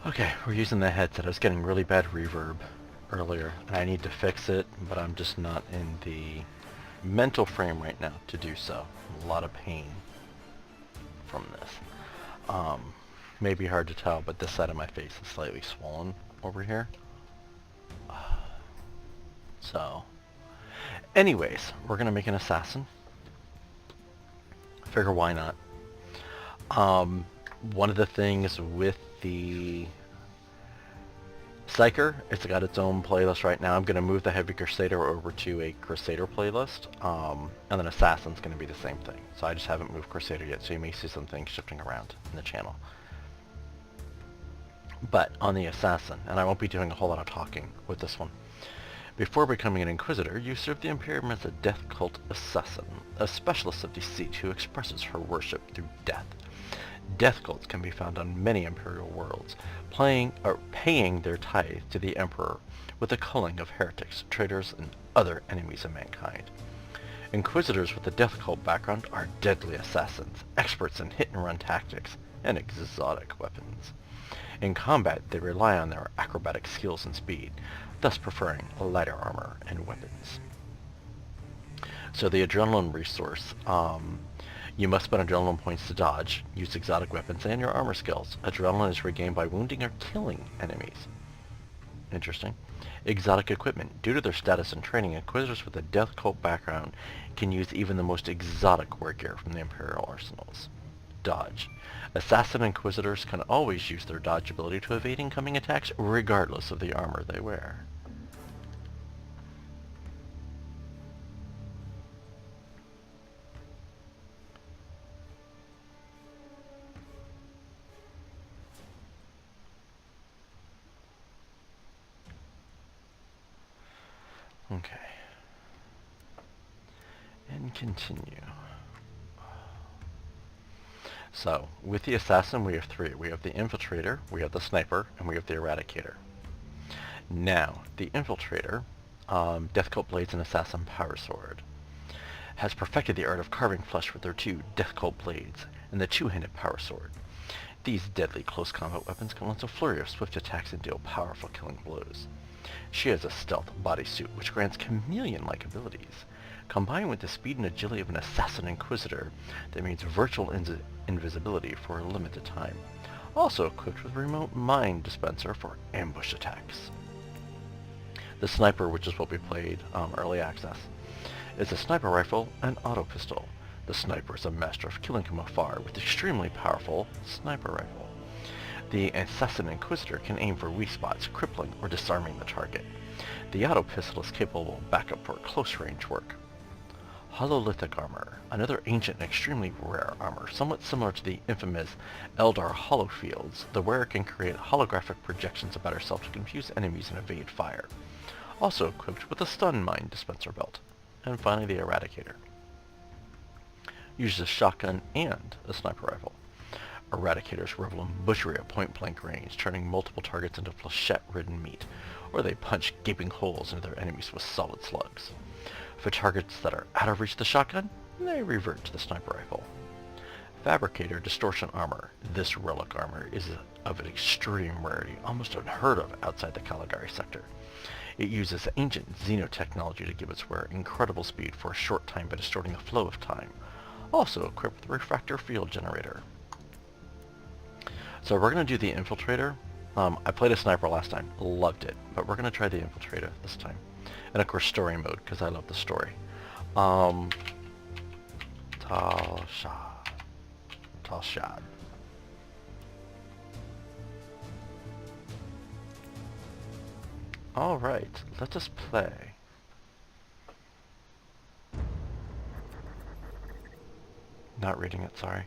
Okay, we're using the headset. I was getting really bad reverb earlier, and I need to fix it, but I'm just not in the mental frame right now to do so. A lot of pain from this. May be hard to tell, but this side of my face is slightly swollen over here. So, anyways, we're gonna make an assassin. Figure why not. One of the things with the Psyker, it's got its own playlist right now. I'm going to move the Heavy Crusader over to a Crusader playlist, and then Assassin's going to be the same thing. So I just haven't moved Crusader yet, so you may see some things shifting around in the channel. But on the Assassin, and I won't be doing a whole lot of talking with this one. Before becoming an Inquisitor, you serve the Imperium as a death cult assassin, a specialist of deceit who expresses her worship through death. Death cults can be found on many Imperial worlds, paying their tithe to the Emperor with the culling of heretics, traitors, and other enemies of mankind. Inquisitors with a death cult background are deadly assassins, experts in hit-and-run tactics, and exotic weapons. In combat, they rely on their acrobatic skills and speed, thus preferring lighter armor and weapons. So the adrenaline resource, you must spend adrenaline points to dodge, use exotic weapons, and your armor skills. Adrenaline is regained by wounding or killing enemies. Interesting. Exotic equipment. Due to their status and training, Inquisitors with a death cult background can use even the most exotic war gear from the Imperial arsenals. Dodge. Assassin Inquisitors can always use their dodge ability to evade incoming attacks regardless of the armor they wear. Okay. And continue. So, with the Assassin we have three. We have the Infiltrator, we have the Sniper, and we have the Eradicator. Now, the Infiltrator, Death Cult Blades and Assassin Power Sword, has perfected the art of carving flesh with their two Death Cult Blades and the two-handed Power Sword. These deadly close combat weapons can launch a flurry of swift attacks and deal powerful killing blows. She has a stealth bodysuit which grants chameleon-like abilities. Combined with the speed and agility of an Assassin Inquisitor, that means virtual invisibility for a limited time. Also equipped with remote mine dispenser for ambush attacks. The Sniper, which is what we played early access, is a sniper rifle and auto pistol. The Sniper is a master of killing from afar with extremely powerful sniper rifle. The Assassin Inquisitor can aim for weak spots, crippling or disarming the target. The auto pistol is capable of backup for close range work. Hololithic armor, another ancient and extremely rare armor, somewhat similar to the infamous Eldar holofields. The wearer can create holographic projections about herself to confuse enemies and evade fire. Also equipped with a stun mine dispenser belt. And finally the Eradicator. Uses a shotgun and a sniper rifle. Eradicators revel in butchery at point-blank range, turning multiple targets into flechette-ridden meat, or they punch gaping holes into their enemies with solid slugs. For targets that are out of reach of the shotgun, they revert to the sniper rifle. Fabricator Distortion Armor. This relic armor is of an extreme rarity, almost unheard of outside the Caligari sector. It uses ancient xenotechnology to give its wearer incredible speed for a short time by distorting the flow of time. Also equipped with a refractor field generator. So we're going to do the Infiltrator. I played a Sniper last time, loved it, but we're going to try the Infiltrator this time. And of course story mode, because I love the story. Talshad. Alright, let us play. Not reading it, sorry.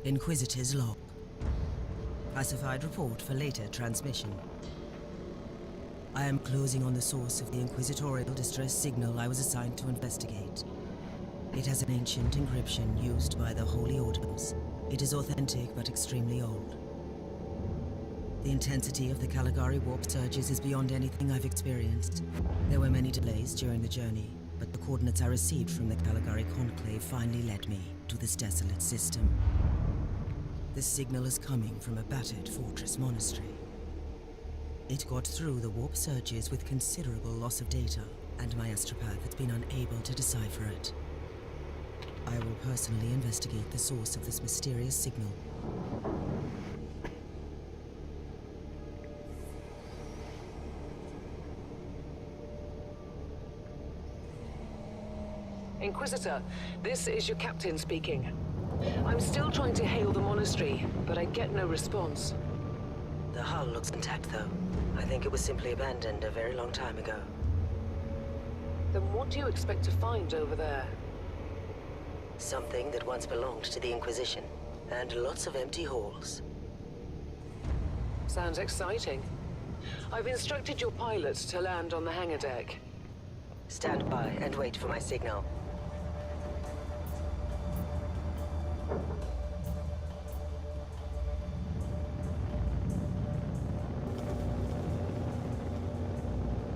Inquisitor's log. Classified report for later transmission. I am closing on the source of the inquisitorial distress signal I was assigned to investigate. It has an ancient encryption used by the Holy Orders. It is authentic but extremely old. The intensity of the Caligari warp surges is beyond anything I've experienced. There were many delays during the journey, but the coordinates I received from the Caligari Conclave finally led me to this desolate system. The signal is coming from a battered fortress monastery. It got through the warp surges with considerable loss of data, and my astropath has been unable to decipher it. I will personally investigate the source of this mysterious signal. Inquisitor, this is your captain speaking. I'm still trying to hail the monastery, but I get no response. The hull looks intact, though. I think it was simply abandoned a very long time ago. Then what do you expect to find over there? Something that once belonged to the Inquisition, and lots of empty halls. Sounds exciting. I've instructed your pilot to land on the hangar deck. Stand by and wait for my signal.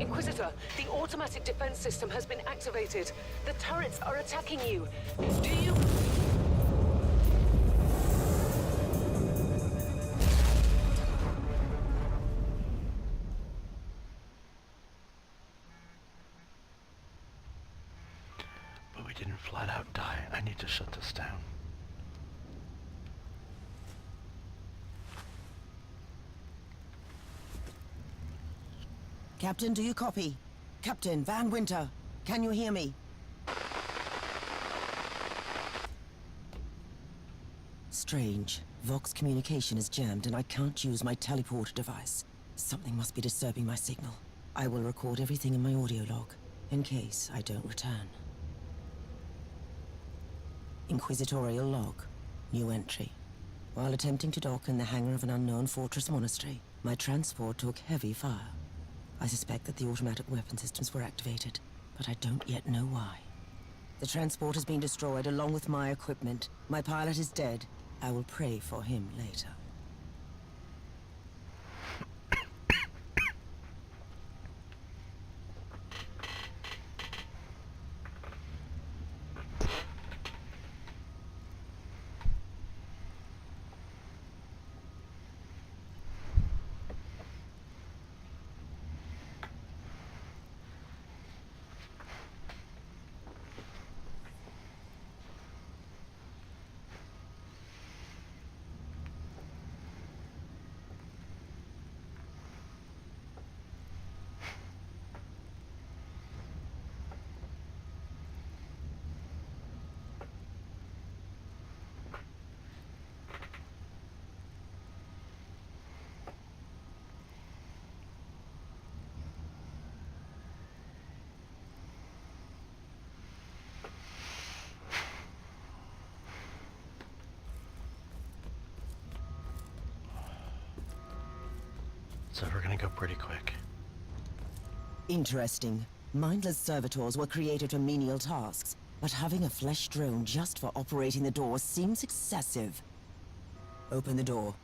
Inquisitor, the automatic defense system has been activated. The turrets are attacking you. Do you... But we didn't flat out die. I need to shut this down. Captain, do you copy? Captain Van Winter, can you hear me? Strange. Vox communication is jammed and I can't use my teleporter device. Something must be disturbing my signal. I will record everything in my audio log, in case I don't return. Inquisitorial log. New entry. While attempting to dock in the hangar of an unknown fortress monastery, my transport took heavy fire. I suspect that the automatic weapon systems were activated, but I don't yet know why. The transport has been destroyed along with my equipment. My pilot is dead. I will pray for him later. So we're gonna go pretty quick. Interesting. Mindless servitors were created for menial tasks, but having a flesh drone just for operating the door seems excessive. Open the door.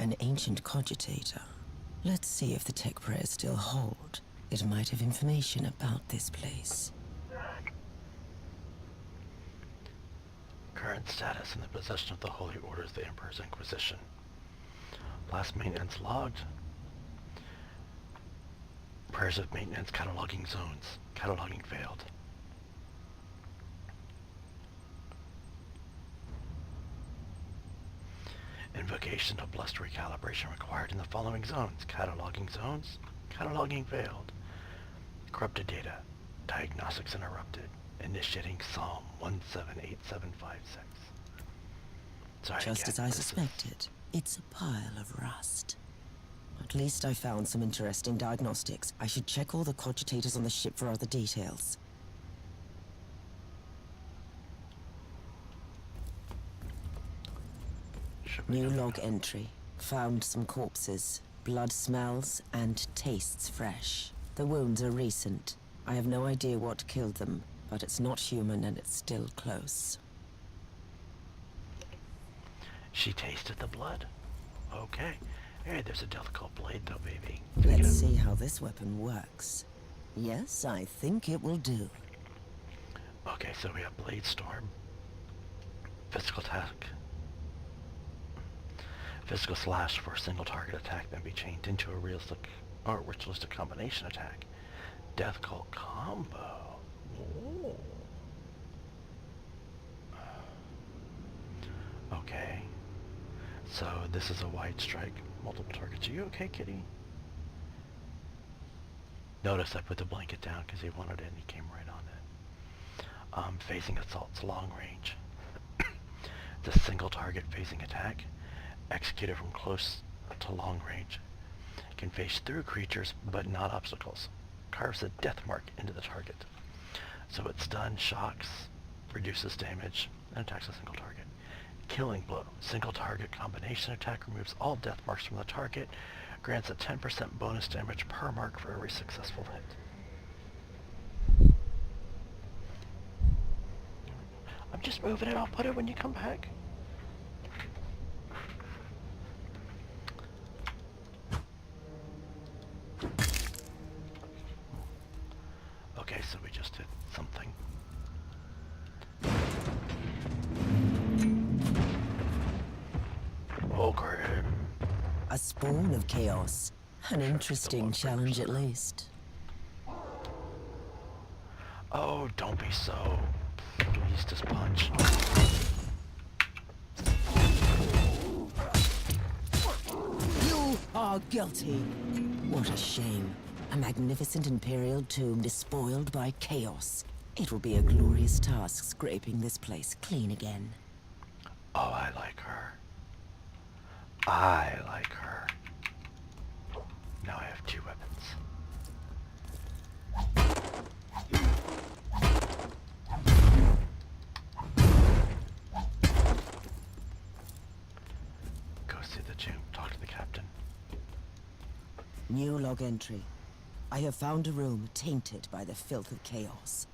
An ancient cogitator. Let's see if the tech prayers still hold. It might have information about this place. Current status in the possession of the Holy Orders, the Emperor's Inquisition. Last maintenance logged. Prayers of maintenance, cataloging zones. Cataloging failed. Invocation of blessed recalibration required in the following zones. Cataloging zones. Cataloging failed. Corrupted data. Diagnostics interrupted. Initiating Psalm 178756. Sorry, Just again, as I suspected, it's a pile of rust. At least I found some interesting diagnostics. I should check all the cogitators on the ship for other details. New log entry. Found some corpses. Blood smells and tastes fresh. The wounds are recent. I have no idea what killed them, but it's not human and it's still close. She tasted the blood. Okay. Hey, there's a difficult blade though, baby. Let's see how this weapon works. Yes, I think it will do. Okay, so we have Blade Storm. Physical attack. Physical slash for a single target attack, then be chained into a realistic or ritualistic combination attack. Death Cult combo. Ooh. Okay. So this is a wide strike, multiple targets. Are you okay, kitty? Notice I put the blanket down because he wanted it and he came right on it. Phasing assaults, long range. It's a single target phasing attack, executed from close to long range. Can phase through creatures but not obstacles. Carves a death mark into the target. So it stuns, shocks, reduces damage, and attacks a single target. Killing Blow. Single target combination attack removes all death marks from the target. Grants a 10% bonus damage per mark for every successful hit. I'm just moving it. I'll put it when you come back. Okay, so we just did something. Okay. A spawn of chaos. An interesting challenge at least. Oh, don't be so. Please just punch. You are guilty. What a shame. A magnificent Imperial tomb despoiled by chaos. It will be a glorious task scraping this place clean again. Oh, I like her. I like her. Now I have 2 weapons. Go see the tomb. Talk to the captain. New log entry. I have found a room tainted by the filth of chaos.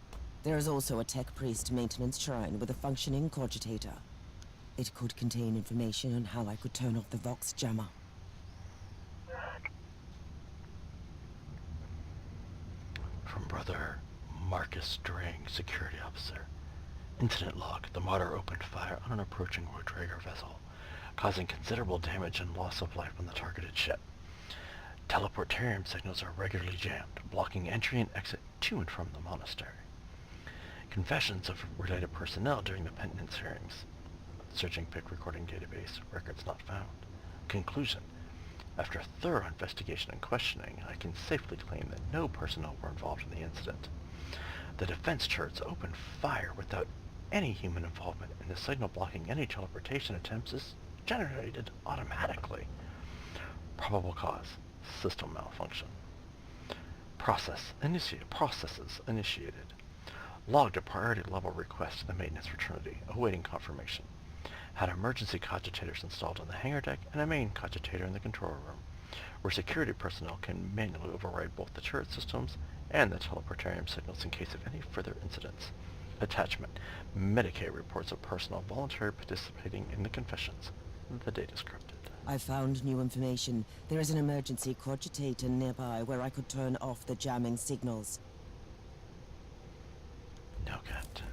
There is also a tech priest maintenance shrine with a functioning cogitator. It could contain information on how I could turn off the Vox jammer. From Brother Marcus Strang, security officer. Incident log. The Martyr opened fire on an approaching Rodrager vessel, causing considerable damage and loss of life on the targeted ship. Teleportarium signals are regularly jammed, blocking entry and exit to and from the monastery. Confessions of related personnel during the penance hearings. Searching PIC recording database, records not found. Conclusion. After a thorough investigation and questioning, I can safely claim that no personnel were involved in the incident. The defense turrets opened fire without any human involvement, and the signal blocking any teleportation attempts is generated automatically. Probable cause. System malfunction. Processes initiated. Logged a priority level request to the maintenance fraternity, awaiting confirmation. Had emergency cogitators installed on the hangar deck and a main cogitator in the control room, where security personnel can manually override both the turret systems and the teleportarium signals in case of any further incidents. Attachment. Medicaid reports of personnel voluntarily participating in the confessions. The date is corrupted. I found new information. There is an emergency cogitator nearby where I could turn off the jamming signals. No, Captain.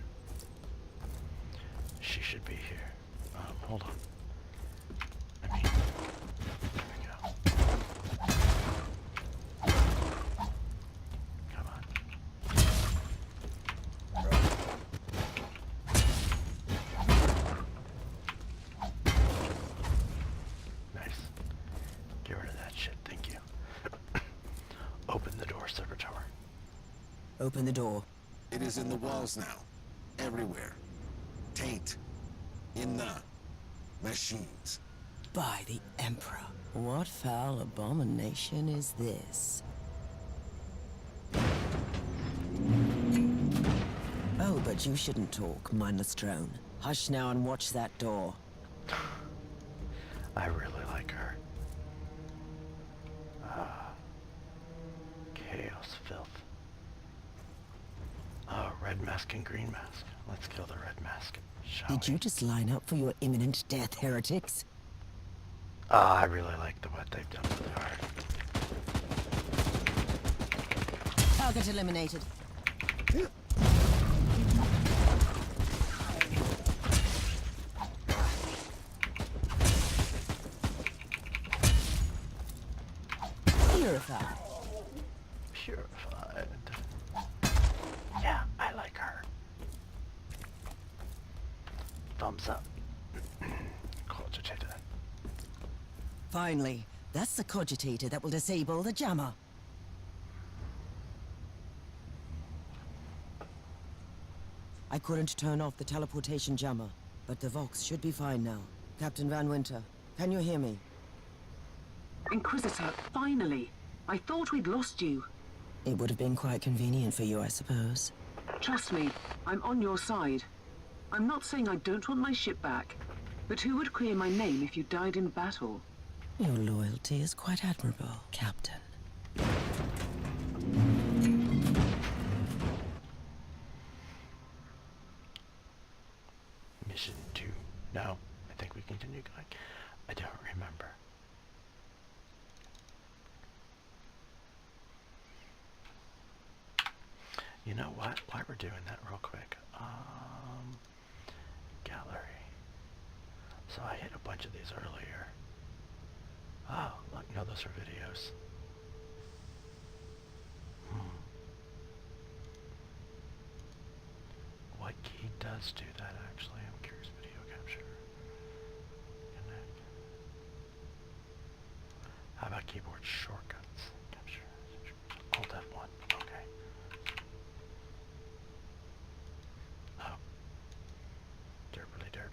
She should be here. Hold on. I mean, there we go. Come on. Nice. Get rid of that shit, thank you. Open the door, Servitor. Open the door. It is in the walls now. Everywhere. Taint. In the machines. By the Emperor. What foul abomination is this? Oh, but you shouldn't talk, mindless drone. Hush now and watch that door. I really like her. Chaos filth. Oh, red mask and green mask. Let's kill the red mask, shall Did we? you just line up for your imminent death, heretics? I really like what they've done with her. Target eliminated. Purified. Purified. Yeah, I like her. Thumbs up. Cogitator. Finally, that's the cogitator that will disable the jammer. I couldn't turn off the teleportation jammer, but the Vox should be fine now. Captain Van Winter, can you hear me? Inquisitor, finally! I thought we'd lost you. It would have been quite convenient for you, I suppose. Trust me, I'm on your side. I'm not saying I don't want my ship back, but who would clear my name if you died in battle? Your loyalty is quite admirable, Captain. Mission 2. No, I think we continue going. I don't remember. You know what? While we're doing that real quick, gallery. So I hit a bunch of these earlier. Oh, look, no, those are videos. What key does do that, actually? I'm curious. Video capture. Connect. How about keyboard shortcuts? Capture. Alt F1. Okay. Oh. Derpily derp.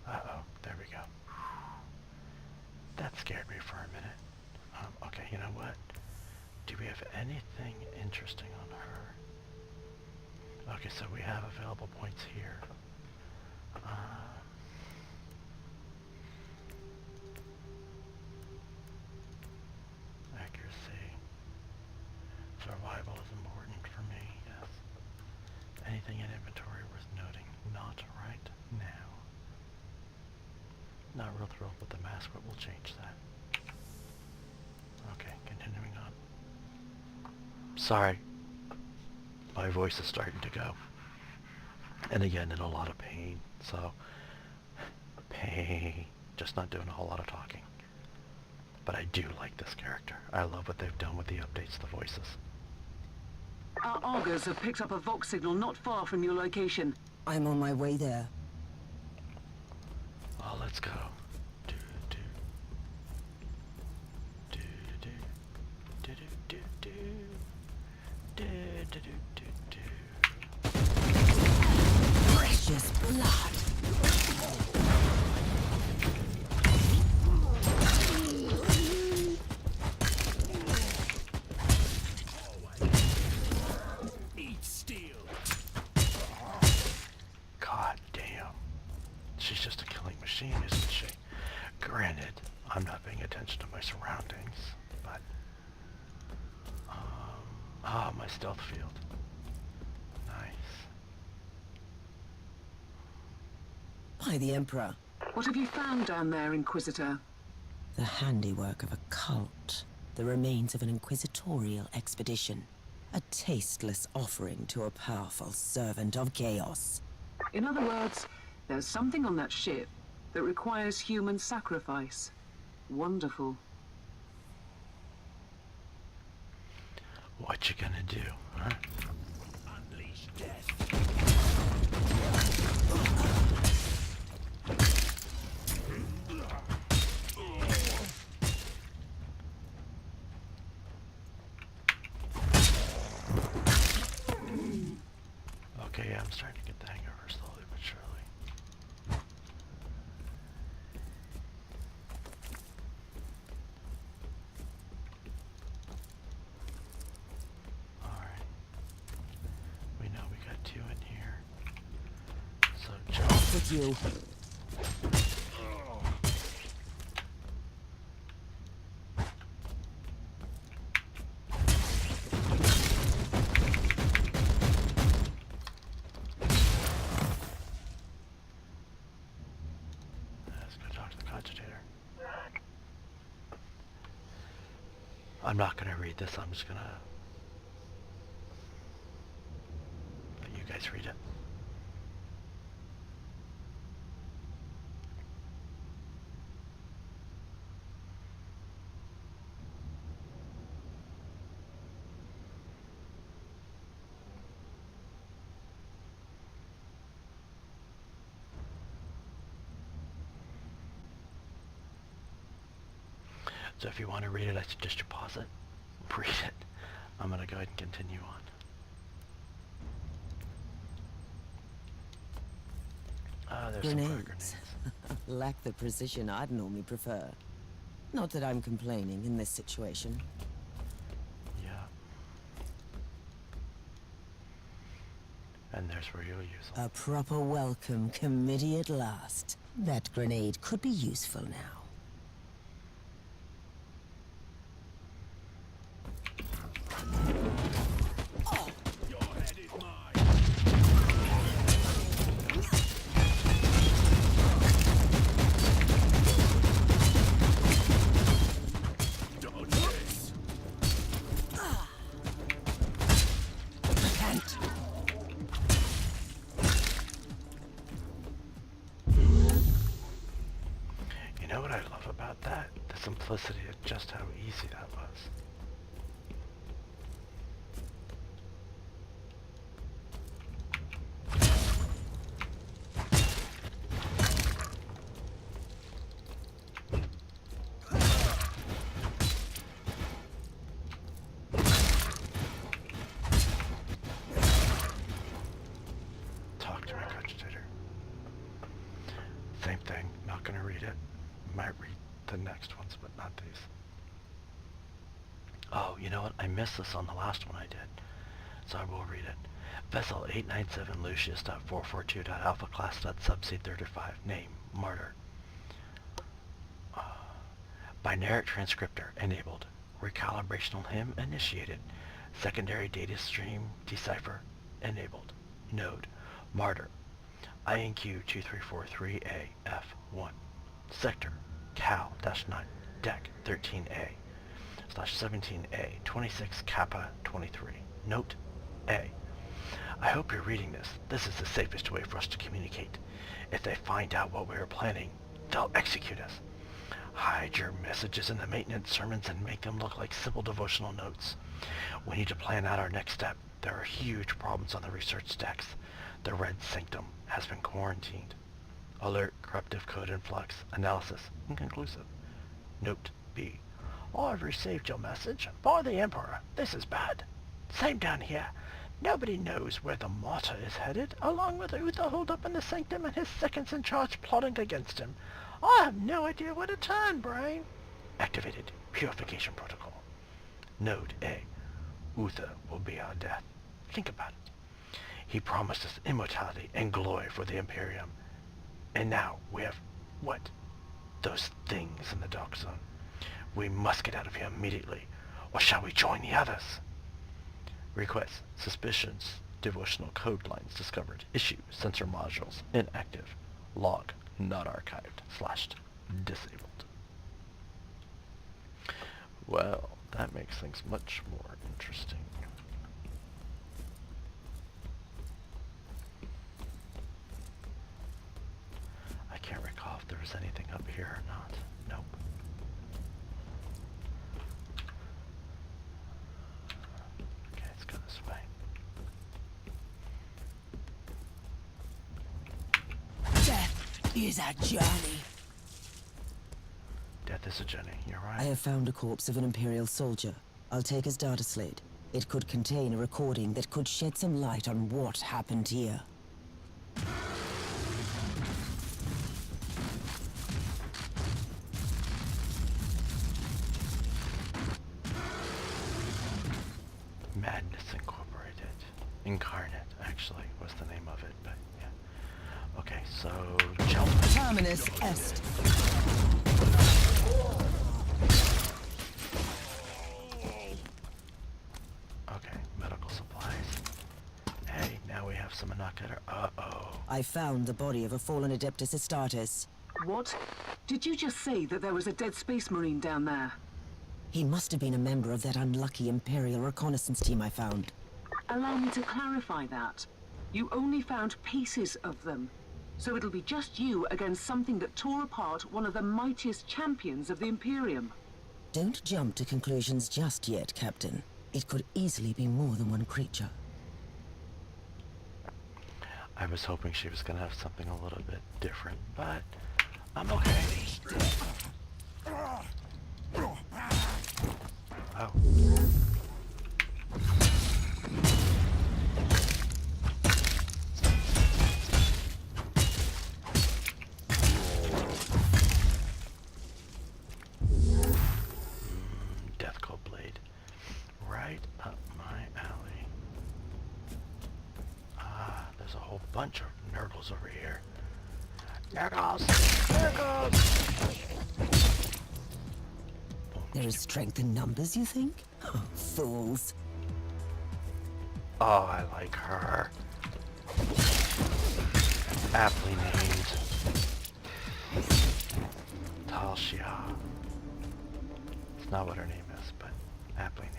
Uh-oh. There we go. That scared me for a minute. Okay, you know what? Do we have anything interesting on her? Okay, so we have available points here. Accuracy. Survival is important for me, yes. Anything in inventory worth noting? Not right now. Not real thrilled with the mask, but we'll change that. Okay, continuing on. Sorry, my voice is starting to go. And again, in a lot of pain, so pain, just not doing a whole lot of talking. But I do like this character. I love what they've done with the updates to the voices. Our augurs have picked up a Vox signal not far from your location. I'm on my way there. Oh, let's go. Do do do do do do do do do do do do. Precious blood. Eat steel. God damn. She's just a killing machine, isn't she? Granted, I'm not paying attention to my surroundings, but... my stealth field. Nice. By the Emperor. What have you found down there, Inquisitor? The handiwork of a cult. The remains of an inquisitorial expedition. A tasteless offering to a powerful servant of chaos. In other words, there's something on that ship that requires human sacrifice. Wonderful. What you gonna do, huh? Unleash death. Okay, yeah, I'm starting to get the hang of her slowly but surely. protect you. Let's go talk to the cogitator. I'm not going to read this. I'm just going to let you guys read it. So if you want to read it, I suggest you pause it, read it. I'm going to go ahead and continue on. There's some fire Grenades. Lack the precision I'd normally prefer. Not that I'm complaining in this situation. Yeah. And there's where you'll use them. A proper welcome committee at last. That grenade could be useful now. Your head is mine. Dodge this. You know what I love about that? The simplicity of just how easy that was. Talk to me, cogitator. Same thing, not gonna read it. Might read the next ones, but not these. Oh, you know what? I missed this on the last one I did, so I will read it. Vessel 897 Lucius.442.alpha class.subc35. Name, Martyr. Binary transcriptor enabled. Recalibrational hymn initiated. Secondary data stream decipher enabled. Node, Martyr. INQ 2343A-F1. Sector, Cal-9, Deck 13A, /17A, 26 Kappa 23. Note, A. I hope you're reading this. This is the safest way for us to communicate. If they find out what we are planning, they'll execute us. Hide your messages in the maintenance sermons and make them look like simple devotional notes. We need to plan out our next step. There are huge problems on the research stacks. The Red Sanctum has been quarantined. Alert, corruptive code influx, analysis, inconclusive. Note B. I've received your message. By the Emperor, this is bad. Same down here. Nobody knows where the Martyr is headed, along with Uther holed up in the Sanctum and his seconds in charge plotting against him. I have no idea where to turn, brain. Activated purification protocol. Node A. Uther will be our death. Think about it. He promised us immortality and glory for the Imperium. And now we have, what? Those things in the Dark Zone. We must get out of here immediately, or shall we join the others? Request, suspicions, devotional code lines discovered. Issue, sensor modules, inactive. Log, not archived, / disabled. Well, that makes things much more interesting. I can't recall if there was anything up here or not. Nope. Okay, let's go this way. Death is a journey. Death is a journey, you're right. I have found a corpse of an Imperial soldier. I'll take his data slate. It could contain a recording that could shed some light on what happened here. Madness Incorporated. Incarnate, actually, was the name of it, but yeah. Okay, so jump. Terminus est. Okay, medical supplies. Hey, now we have some inoculator. Uh-oh. I found the body of a fallen Adeptus Astartes. What? Did you just say that there was a dead space marine down there? He must have been a member of that unlucky Imperial reconnaissance team I found. Allow me to clarify that. You only found pieces of them. So it'll be just you against something that tore apart one of the mightiest champions of the Imperium. Don't jump to conclusions just yet, Captain. It could easily be more than one creature. I was hoping she was gonna have something a little bit different, but I'm okay. Oh. Death Cold Blade. Right up my alley. Ah, there's a whole bunch of Nurgles over here. Nurgles! Nurgles! There is strength in numbers, you think? Oh, fools. Oh, I like her. Aptly named Talshia. It's not what her name is, but aptly named.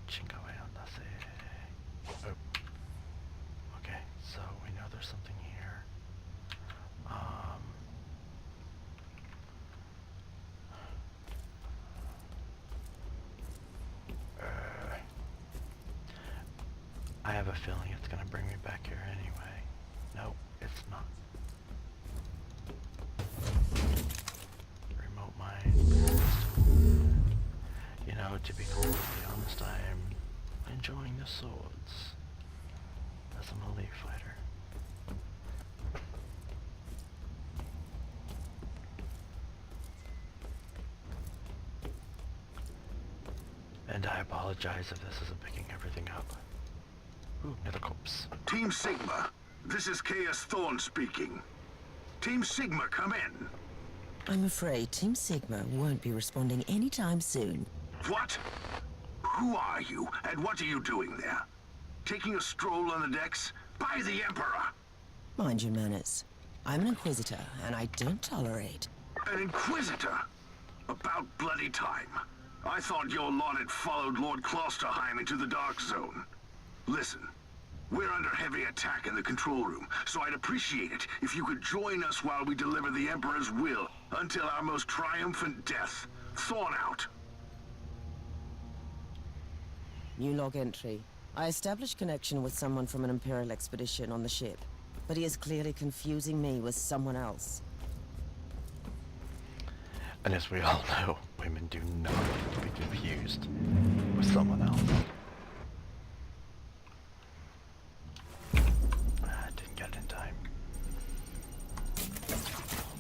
Cinque Ondase. Oh. Okay, so we know there's something here. I have a feeling it's gonna bring me back here anyway. Nope, it's not. Remote mine. You know, to be completely honest, I'm enjoying the swords as a melee fighter. And I apologize if this isn't picking everything up. Ooh, another corpse. Team Sigma, this is Chaos Thorn speaking. Team Sigma, come in. I'm afraid Team Sigma won't be responding anytime soon. What? Who are you, and what are you doing there? Taking a stroll on the decks? By the Emperor! Mind your manners. I'm an Inquisitor, and I don't tolerate. An Inquisitor? About bloody time. I thought your lot had followed Lord Klosterheim into the Dark Zone. Listen, we're under heavy attack in the control room, so I'd appreciate it if you could join us while we deliver the Emperor's will until our most triumphant death. Thorn out. New log entry. I established connection with someone from an Imperial expedition on the ship, but he is clearly confusing me with someone else. And as we all know, women do not like to be confused with someone else. Didn't get it in time.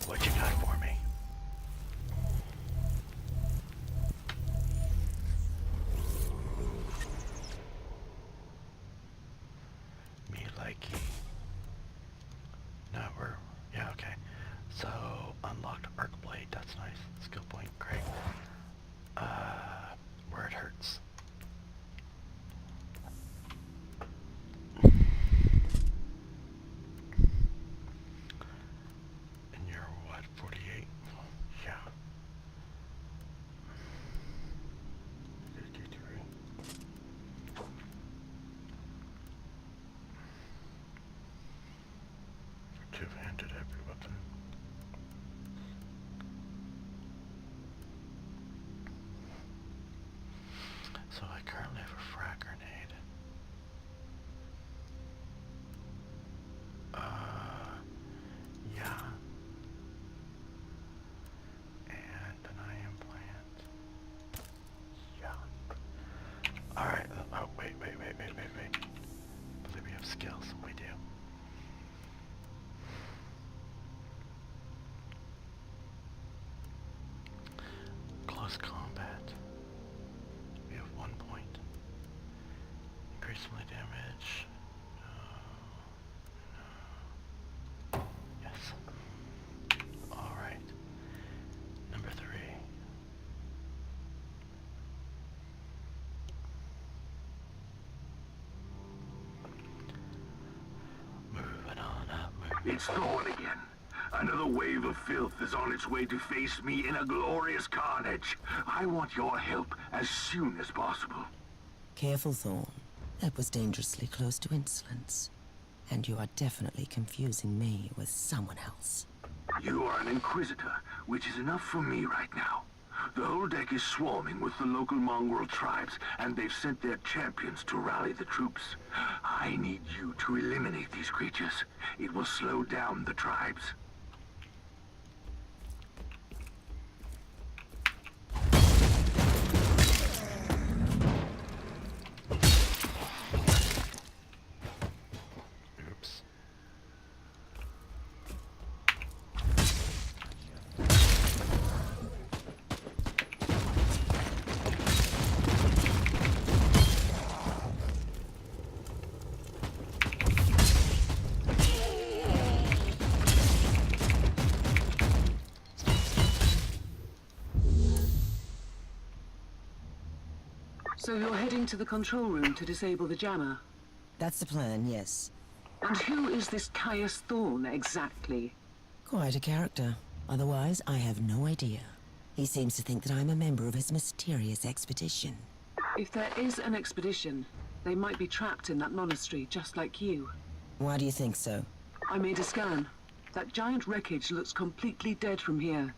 What you got for me? Me likey. No, yeah, okay. So, unlocked arc blade, that's nice. Skill point, great. Where it hurts. And you're what, 48? Yeah. 53. Two-handed heavy weapon. So I currently have a frag grenade. Yeah. And an ion plant. Yeah. Alright, oh, wait. I believe we have skills, we do. It's Thorn again. Another wave of filth is on its way to face me in a glorious carnage. I want your help as soon as possible. Careful, Thorn. That was dangerously close to insolence. And you are definitely confusing me with someone else. You are an Inquisitor, which is enough for me right now. The whole deck is swarming with the local mongrel tribes, and they've sent their champions to rally the troops. I need you to eliminate these creatures. It will slow down the tribes. Oops. So you're heading to the control room to disable the jammer? That's the plan, yes. And who is this Caius Thorn exactly? Quite a character. Otherwise, I have no idea. He seems to think that I'm a member of his mysterious expedition. If there is an expedition, they might be trapped in that monastery just like you. Why do you think so? I made a scan. That giant wreckage looks completely dead from here.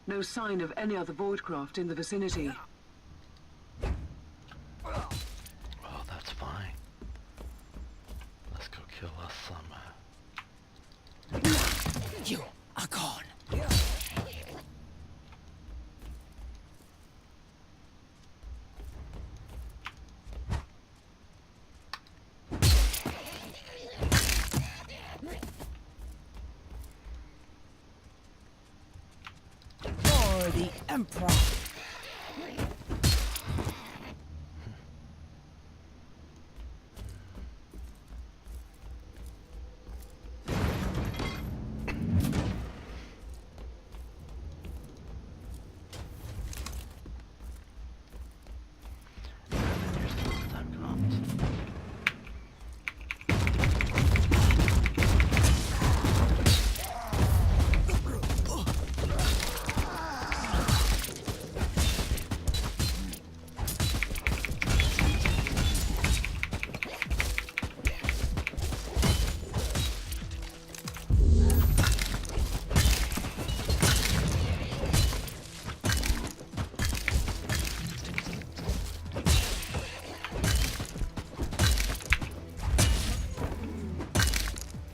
No sign of any other voidcraft in the vicinity. Well, that's fine. Let's go kill us some. You are gone. For the Emperor.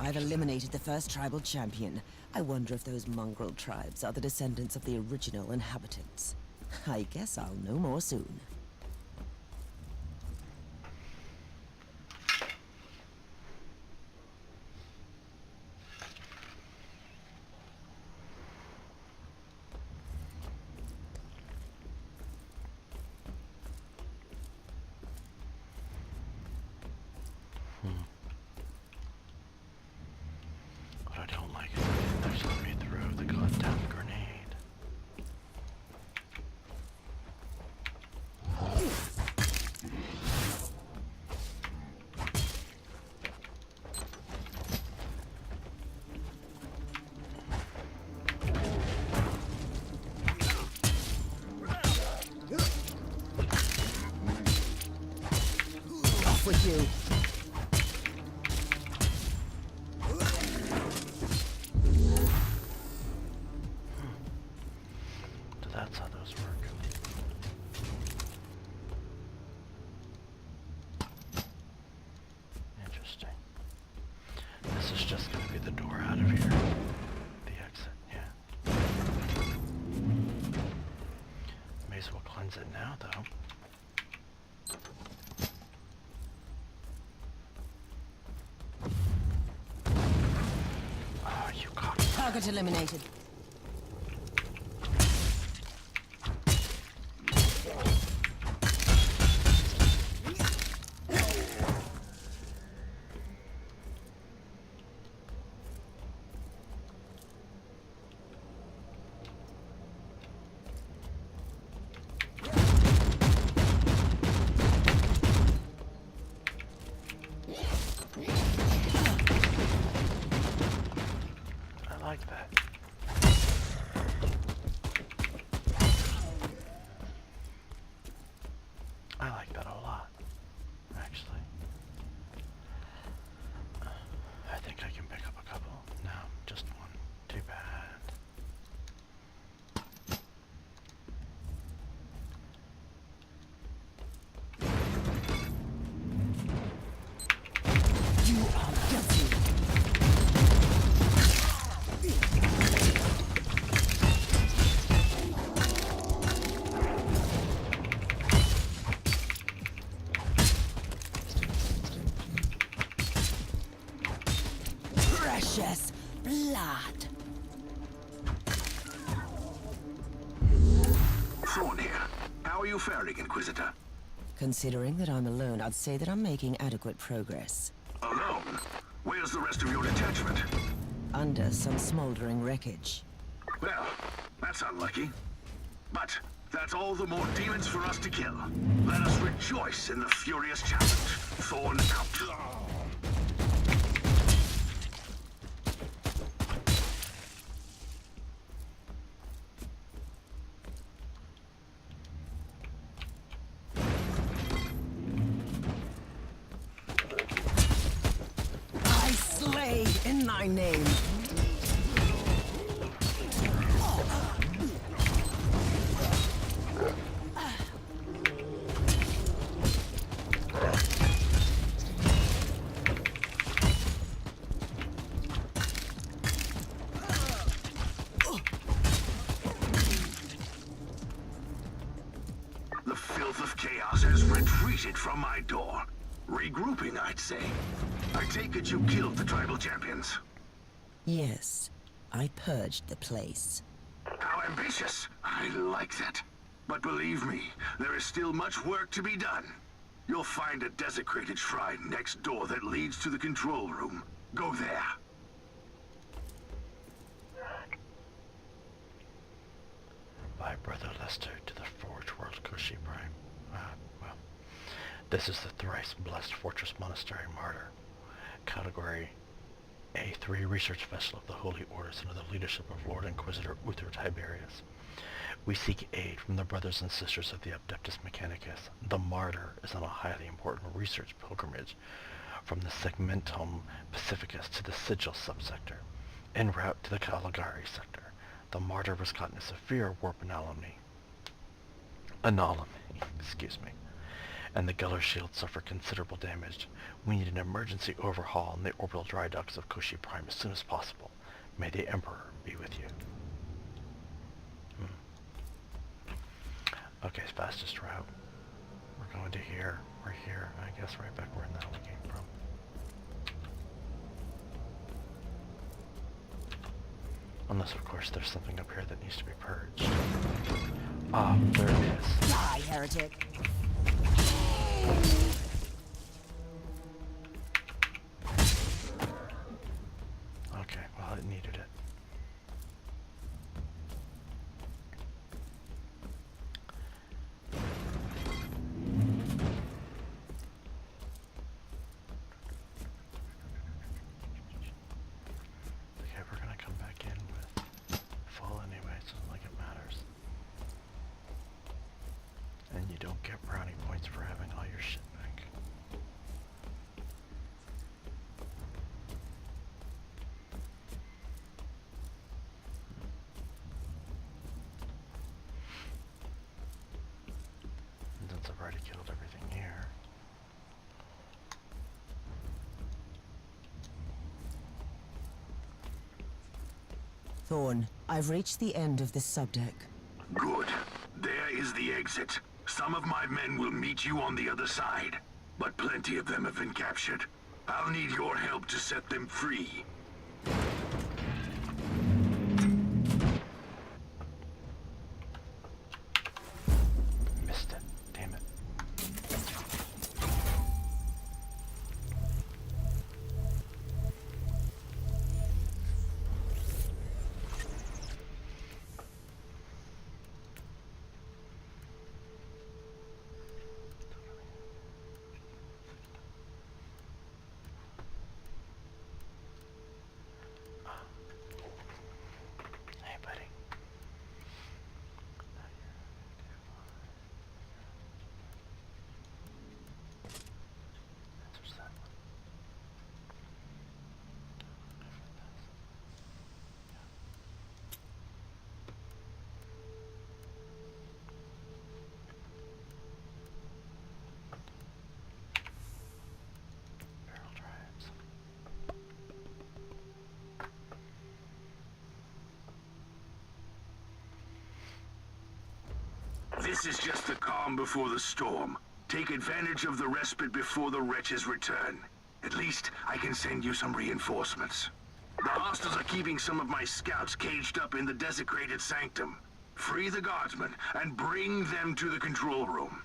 I've eliminated the first tribal champion. I wonder if those mongrel tribes are the descendants of the original inhabitants. I guess I'll know more soon. What I don't like is they just let me throw the goddamn grenade. Off with you. So that's how those work. Interesting. This is just going to be the door out of here. The exit, yeah. May as well cleanse it now, though. Oh, you cock. Target eliminated. precious blood. Thorn here. How are you faring, Inquisitor? Considering that I'm alone, I'd say that I'm making adequate progress. Alone? Where's the rest of your detachment? Under some smoldering wreckage. Well, that's unlucky. But that's all the more demons for us to kill. Let us rejoice in the furious challenge. Thorn out. I slay in thy name. The filth of chaos has retreated from my door. Regrouping, I'd say. I take it you killed the tribal champions. Yes, I purged the place. How ambitious. I like that. But believe me, there is still much work to be done. You'll find a desecrated shrine next door that leads to the control room. Go there. By Brother Lester to the Forge World Koshi Prime. Well, this is the thrice blessed Fortress Monastery Martyr. Category A3 Research Vessel of the Holy Orders under the leadership of Lord Inquisitor Uther Tiberius. We seek aid from the brothers and sisters of the Adeptus Mechanicus. The Martyr is on a highly important research pilgrimage from the Segmentum Pacificus to the Sigil subsector, en route to the Caligari sector. The Martyr was caught in a severe warp anomaly, and the Guller shield suffered considerable damage. We need an emergency overhaul in the orbital dry docks of Koshi Prime as soon as possible. May the Emperor be with you. Okay, fastest route. We're going to here. We're here. I guess right back where now we came from. Unless, of course, there's something up here that needs to be purged. Ah, there it is. Die, heretic. Okay, well, it needed it. Okay, we're gonna come back in with full anyway, so it's not like it matters. And you don't get brownie points for having all your shit back. And since I've already killed everything here. Thorn, I've reached the end of this subdeck. Good. There is the exit. Some of my men will meet you on the other side, but plenty of them have been captured. I'll need your help to set them free. Missed it. Damn it. Hey, buddy. Answers that one. Barrel drives. This is just the calm before the storm. Take advantage of the respite before the wretches return. At least I can send you some reinforcements. The hostiles are keeping some of my scouts caged up in the desecrated sanctum. Free the guardsmen and bring them to the control room.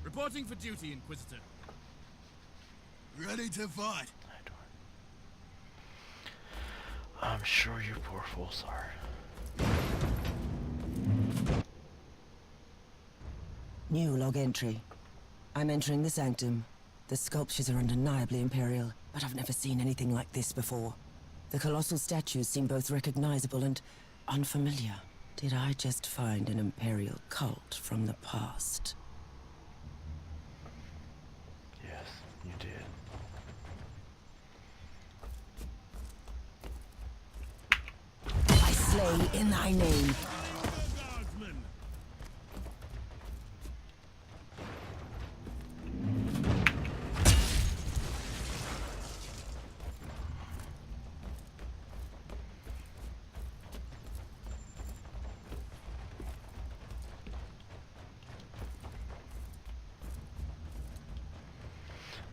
Reporting for duty, Inquisitor. Ready to fight. I'm sure you poor fools are. New log entry. I'm entering the sanctum. The sculptures are undeniably imperial, but I've never seen anything like this before. The colossal statues seem both recognizable and unfamiliar. Did I just find an imperial cult from the past? Yes, you did. I slay in thy name. Guardsmen.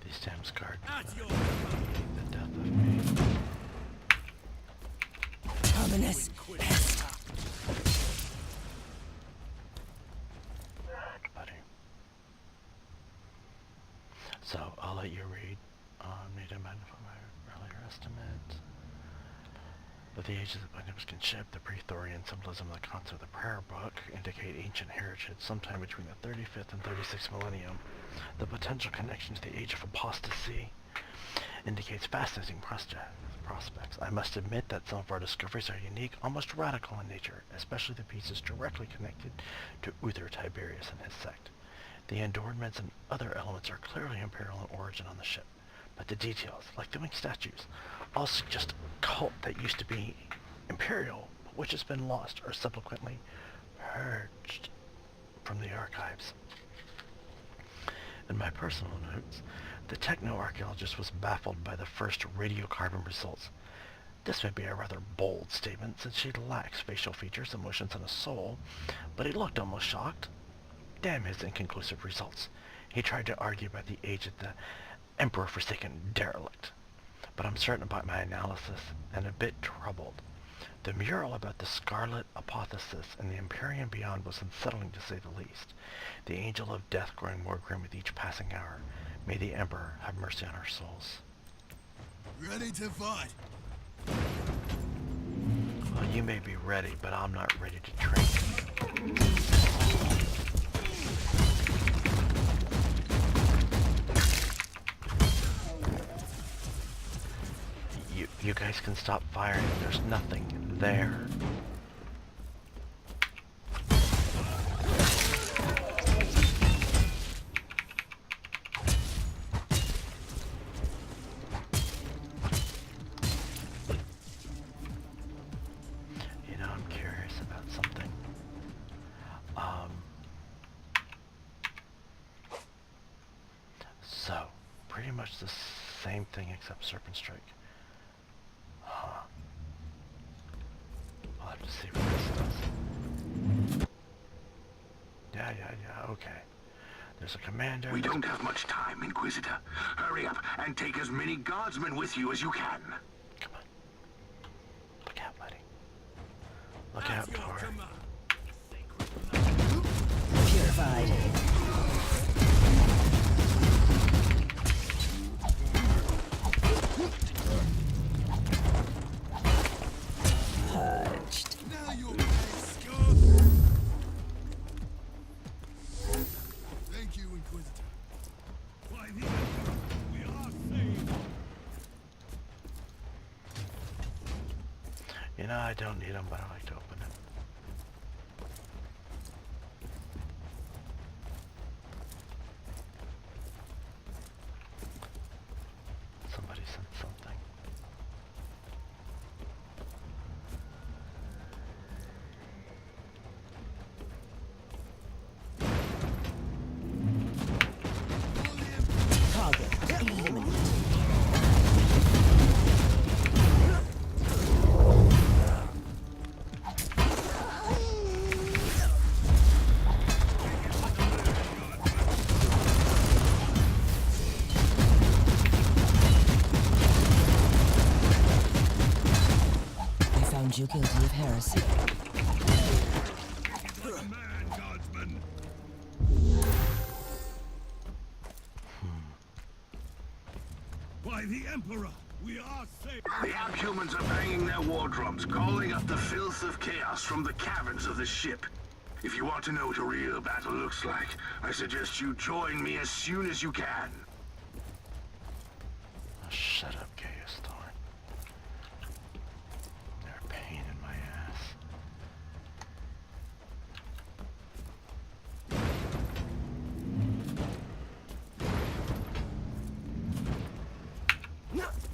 These damn scarred At your the death of me. Terminus. Buddy. So, I'll let you read. Need to magnify my earlier estimate. But the ages of the kinship, the pre-Thorian symbolism of the concept of the prayer book indicate ancient heritage sometime between the 35th and 36th millennium. The potential connection to the age of apostasy indicates fascinating prospects. I must admit that some of our discoveries are unique, almost radical in nature, especially the pieces directly connected to Uther Tiberius and his sect. The adornments and other elements are clearly imperial in origin on the ship, but the details, like the winged statues, all suggest a cult that used to be imperial, but which has been lost or subsequently purged from the archives. In my personal notes, the techno-archaeologist was baffled by the first radiocarbon results. This may be a rather bold statement since she lacks facial features, emotions, and a soul, but he looked almost shocked. Damn his inconclusive results. He tried to argue about the age of the Emperor-forsaken derelict, but I'm certain about my analysis and a bit troubled. The mural about the Scarlet Apotheosis and the Empyrean beyond was unsettling to say the least. The angel of death growing more grim with each passing hour. May the Emperor have mercy on our souls. Ready to fight. Well, you may be ready, but I'm not ready to train. You guys can stop firing. There's nothing there. You know, I'm curious about something. So, pretty much the same thing except Serpent Strike. I'll have to see what this does. Yeah, okay. There's a commander. We don't have much time, Inquisitor. Hurry up and take as many guardsmen with you as you can. Come on. Look out, buddy. Look out, Tor. Purified. Purged. Now you're scum. Thank you, Inquisitor. By the Emperor, we are saved. You know, I don't need them, but I like to open it. Somebody sent something. Target eliminated. found you guilty of heresy. Like a man, guardsman. By the Emperor, we are safe. The Abhumans are banging their war drums, calling up the filth of chaos from the caverns of the ship. If you want to know what a real battle looks like, I suggest you join me as soon as you can. Oh, shut up, Gaius Thorn. They're a pain in my ass.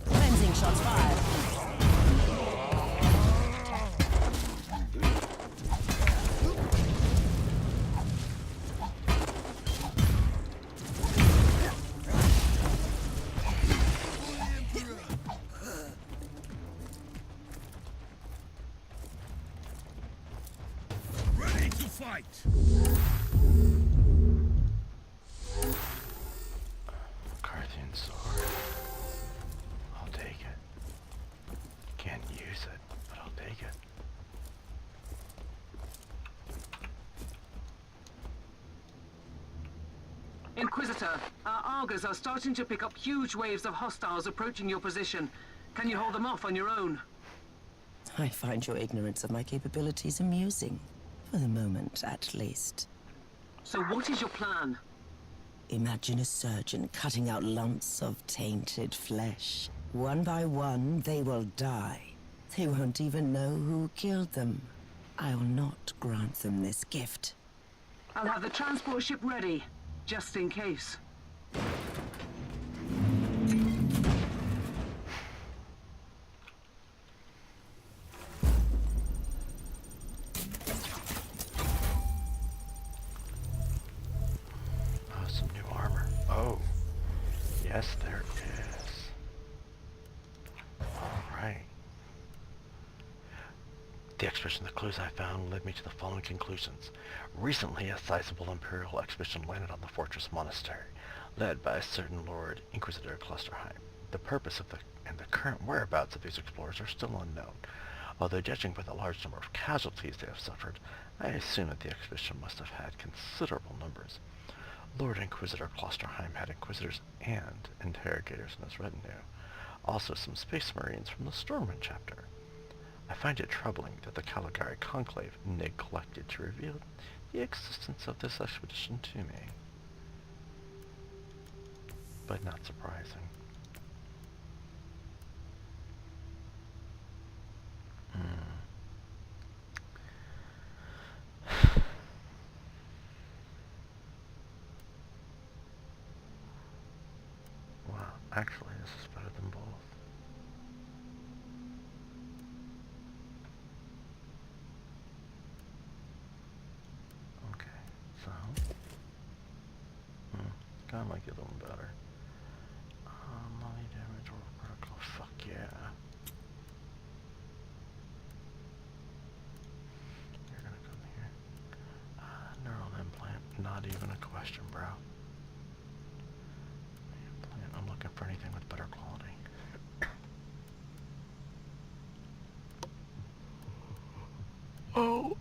Cleansing shots fired. Ready to fight. Carthian sword. I'll take it. Can't use it, but I'll take it. Inquisitor, our Argos are starting to pick up huge waves of hostiles approaching your position. Can you hold them off on your own? I find your ignorance of my capabilities amusing. For the moment, at least. So what is your plan? Imagine a surgeon cutting out lumps of tainted flesh. One by one, they will die. They won't even know who killed them. I will not grant them this gift. I'll have the transport ship ready, just in case. Oh, some new armor. Oh. Yes, there is. Alright. The expedition, the clues I found led me to the following conclusions. Recently, a sizable Imperial expedition landed on the fortress monastery, led by a certain Lord Inquisitor Klosterheim. The purpose of and the current whereabouts of these explorers are still unknown. Although judging by the large number of casualties they have suffered, I assume that the expedition must have had considerable numbers. Lord Inquisitor Klosterheim had inquisitors and interrogators in his retinue, also some space marines from the Stormwind chapter. I find it troubling that the Caligari Conclave neglected to reveal the existence of this expedition to me. But not surprising. Wow, actually this is better than both. Okay, so kinda like the other one better. Molly damage or critical, fuck yeah. You're gonna come here. Neural implant, not even a question, bro. Implant, I'm looking for anything with better quality. Oh.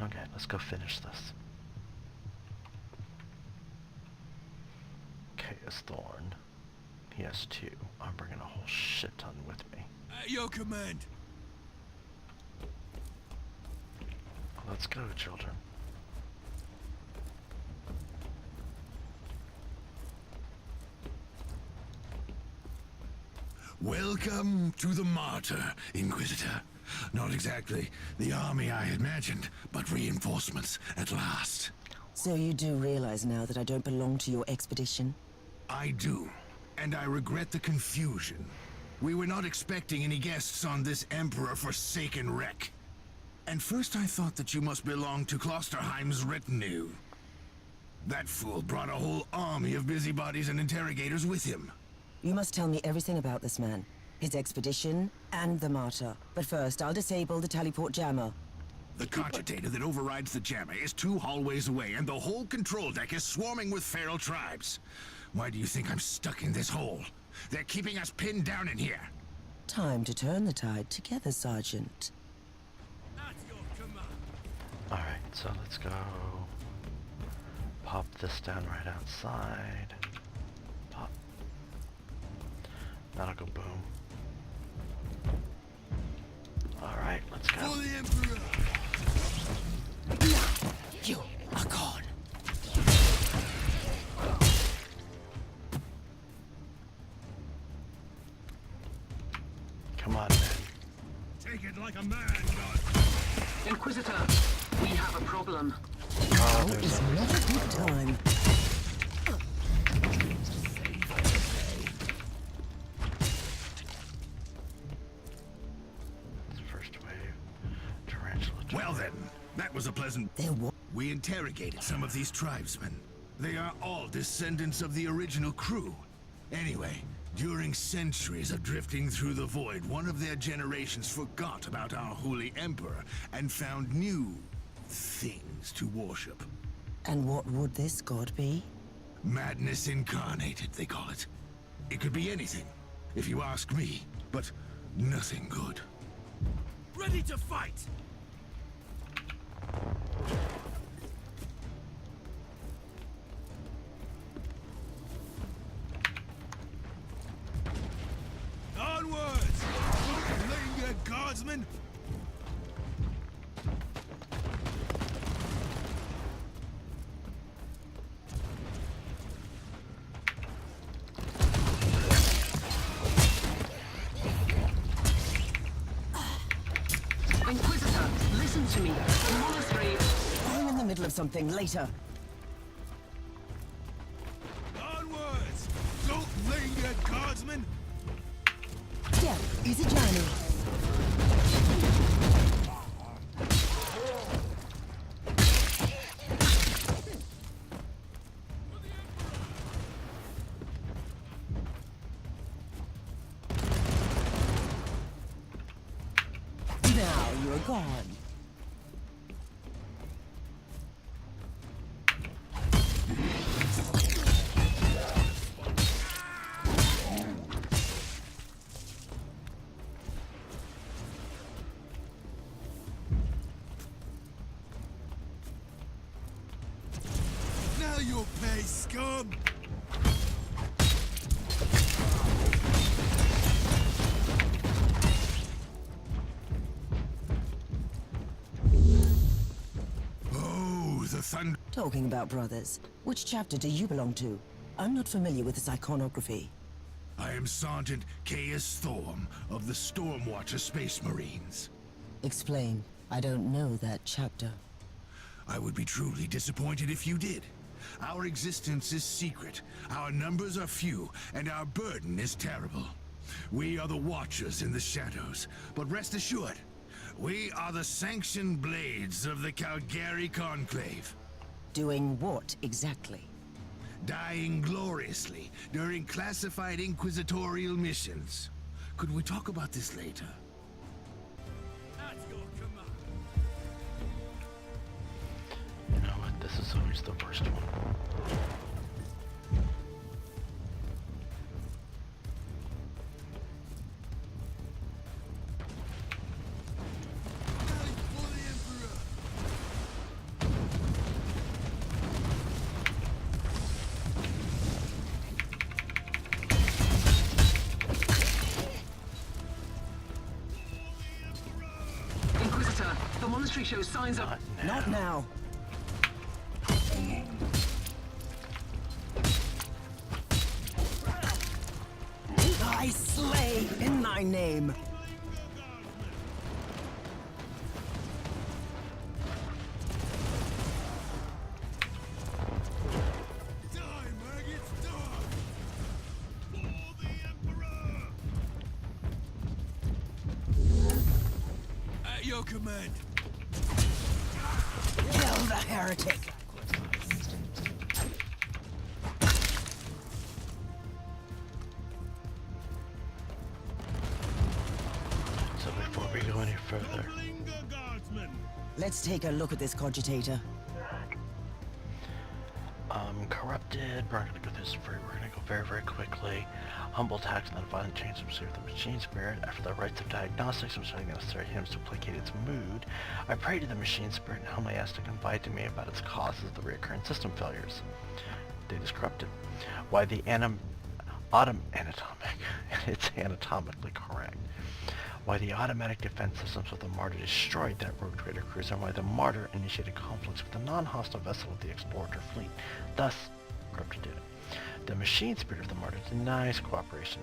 Okay, let's go finish this. Chaos Thorn. He has 2. I'm bringing a whole shit ton with me. At your command. Let's go, children. Welcome to the Martyr, Inquisitor. Not exactly the army I imagined, but reinforcements at last. So you do realize now that I don't belong to your expedition? I do, and I regret the confusion. We were not expecting any guests on this Emperor-forsaken wreck. And first I thought that you must belong to Klosterheim's retinue. That fool brought a whole army of busybodies and interrogators with him. You must tell me everything about this man, his expedition, and the Martyr. But first, I'll disable the Tallyport jammer. The cogitator that overrides the jammer is 2 hallways away, and the whole control deck is swarming with feral tribes. Why do you think I'm stuck in this hole? They're keeping us pinned down in here. Time to turn the tide together, Sergeant. At your command. Alright, so let's go pop this down right outside. Pop. That'll go boom. Alright, let's go. For the Emperor! You are gone. Come on, man. Take it like a man, God! Inquisitor, we have a problem. Oh, Now there's is not a good time. first wave. Tarantula. Well then, that was a pleasant... There was. We interrogated some of these tribesmen. They are all descendants of the original crew. Anyway, during centuries of drifting through the void, one of their generations forgot about our holy emperor and found new things to worship. And what would this god be? Madness incarnated, they call it. It could be anything, if you ask me, but nothing good. Ready to fight! Onwards! Linger, guardsmen! Inquisitor, listen to me. The monastery... I'm in the middle of something later. Onwards! Don't linger, guardsmen! Death is a journey. Now you're gone. Now you'll pay, scum! Oh, the thunder... Talking about brothers, which chapter do you belong to? I'm not familiar with this iconography. I am Sergeant Caius Thorm of the Stormwatcher Space Marines. Explain. I don't know that chapter. I would be truly disappointed if you did. Our existence is secret, our numbers are few, and our burden is terrible. We are the Watchers in the shadows, but rest assured, we are the sanctioned blades of the Calgary Conclave. Doing what exactly? Dying gloriously during classified inquisitorial missions. Could we talk about this later? At your command. You know what? This is always the worst one. For the Emperor! Inquisitor, the monastery shows signs of... Not now. I slay in thy name. Die, maggots, die! For the Emperor! At your command! Kill the heretic. So before we go any further, Don't linger, guardsmen! Let's take a look at this cogitator. Corrupted. We're gonna go through this we're gonna go very, very quickly. Humble attacks and then violent change with the machine spirit. After the rites of diagnostics, I'm starting necessary hymns to placate its mood. I pray to the machine spirit and humbly ask to confide to me about its causes of the recurrent system failures. Data's corrupted. Why the it's anatomically correct. Why the automatic defense systems of the Martyr destroyed that rogue trader cruiser, and why the Martyr initiated conflicts with the non-hostile vessel of the Explorer fleet, thus corrupted data. The machine spirit of the Martyr denies cooperation,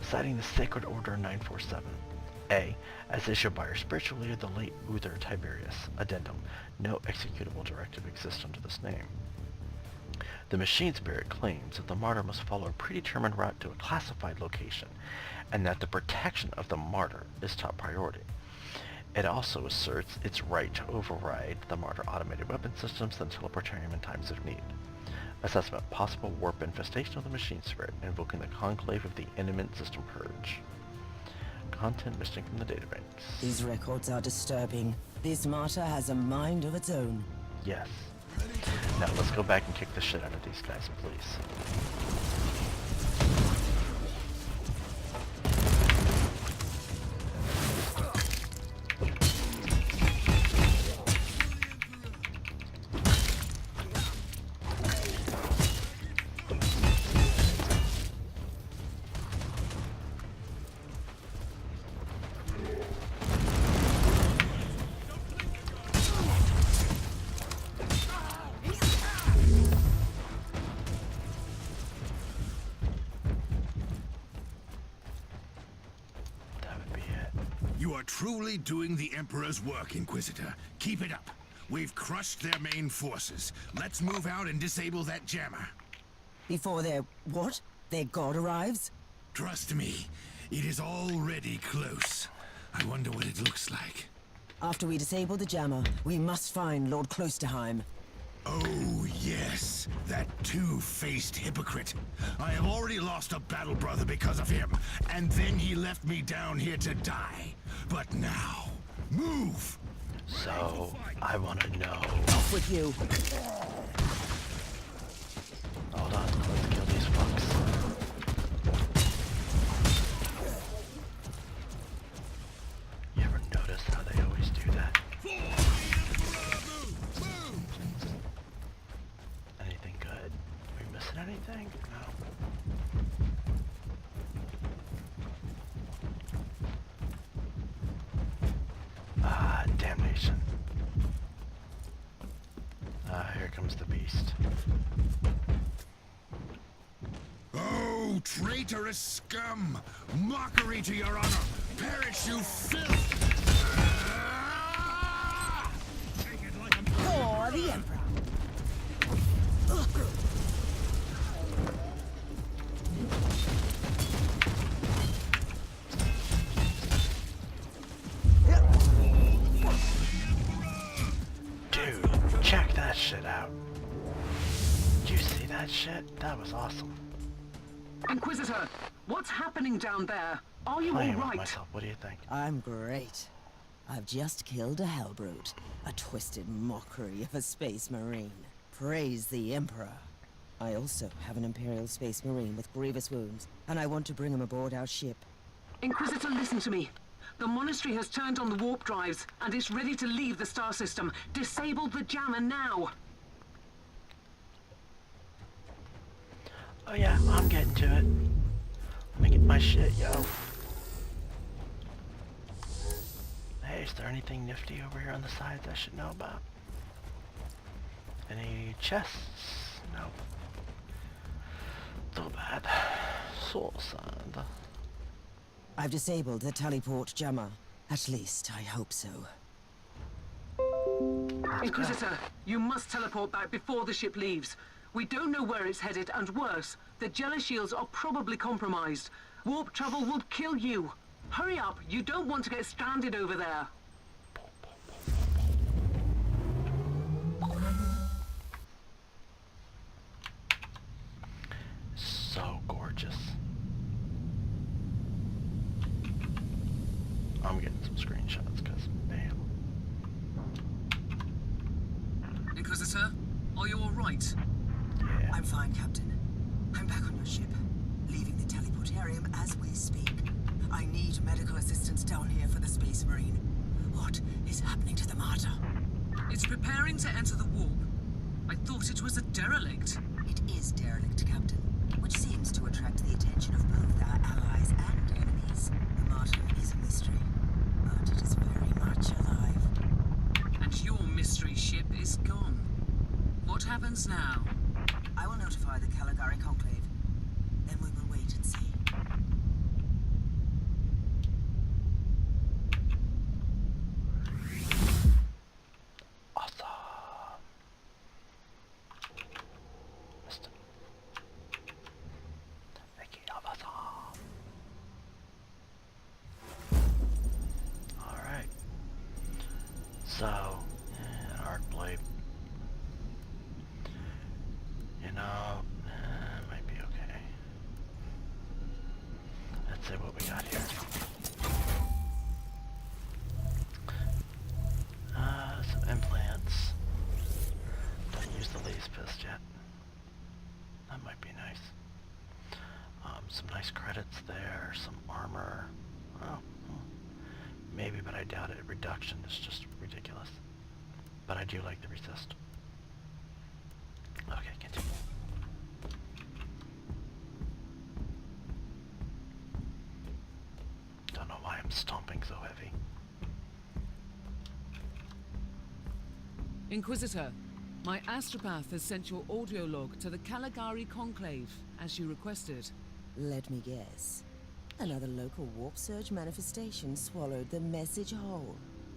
citing the Sacred Order 947. A. As issued by our spiritual leader, the late Uther Tiberius. Addendum. No executable directive exists under this name. The machine spirit claims that the Martyr must follow a predetermined route to a classified location, and that the protection of the Martyr is top priority. It also asserts its right to override the Martyr automated weapon systems and teleportarium in times of need. Assessment: possible warp infestation of the machine spirit, invoking the conclave of the imminent system purge. Content missing from the database. These records are disturbing. This Martyr has a mind of its own. Yes. Now let's go back and kick the shit out of these guys, please. You are truly doing the Emperor's work, Inquisitor. Keep it up. We've crushed their main forces. Let's move out and disable that jammer. Before their... what? Their god arrives? Trust me, it is already close. I wonder what it looks like. After we disable the jammer, we must find Lord Klosterheim. Oh, yes. That two-faced hypocrite. I have already lost a battle brother because of him, and then he left me down here to die. But now, move! So, I want to know... Off with you! Hold on, let's kill these fucks. You ever notice how they always do that? Anything good? Are we missing anything? No. Ah, damnation. Here comes the beast. Oh, traitorous scum! Mockery to your honor! Perish, you filth! Ah! Take it like a For the Emperor! Dude, check that shit out. Did you see that shit? That was awesome. Inquisitor, what's happening down there? Are you all Playing with right? myself, what do you think? I'm great. I've just killed a Hellbrute, a twisted mockery of a space marine. Praise the Emperor. I also have an Imperial Space Marine with grievous wounds, and I want to bring him aboard our ship. Inquisitor, listen to me. The monastery has turned on the warp drives, and is ready to leave the star system. Disable the jammer now! Oh yeah, I'm getting to it. Let me get my shit, yo. Hey, is there anything nifty over here on the sides I should know about? Any chests? No. So bad. So sad. I've disabled the teleport jammer. At least, I hope so. Inquisitor, you must teleport back before the ship leaves. We don't know where it's headed, and worse, the Jella shields are probably compromised. Warp travel would kill you. Hurry up, you don't want to get stranded over there. So gorgeous. I'm getting some screenshots, because bam. Inquisitor, are you all right? Yeah. yeah. I'm fine, Captain. I'm back on your ship, leaving the teleportarium as we speak. I need medical assistance down here for the Space Marine. What is happening to the Martyr? It's preparing to enter the warp. I thought it was a derelict. It is derelict, Captain, which seems to attract the attention of both our allies and enemies. The Martyr is a mystery, but it is very much alive. And your mystery ship is gone. What happens now? I will notify the Caligari Conclave. Then we will wait and see. Awesome. Mr. Mickey awesome. Alright. So, an arc blade. You know, might be okay. Let's see what we got here. Some implants. Don't use the laser fist yet. That might be nice. Some nice credits there, some armor. Oh, maybe, but I doubt it. Reduction is just ridiculous. But I do like the resist. Okay, continue. Don't know why I'm stomping so heavy. Inquisitor, my astropath has sent your audio log to the Caligari Conclave, as you requested. Let me guess. Another local warp surge manifestation swallowed the message whole.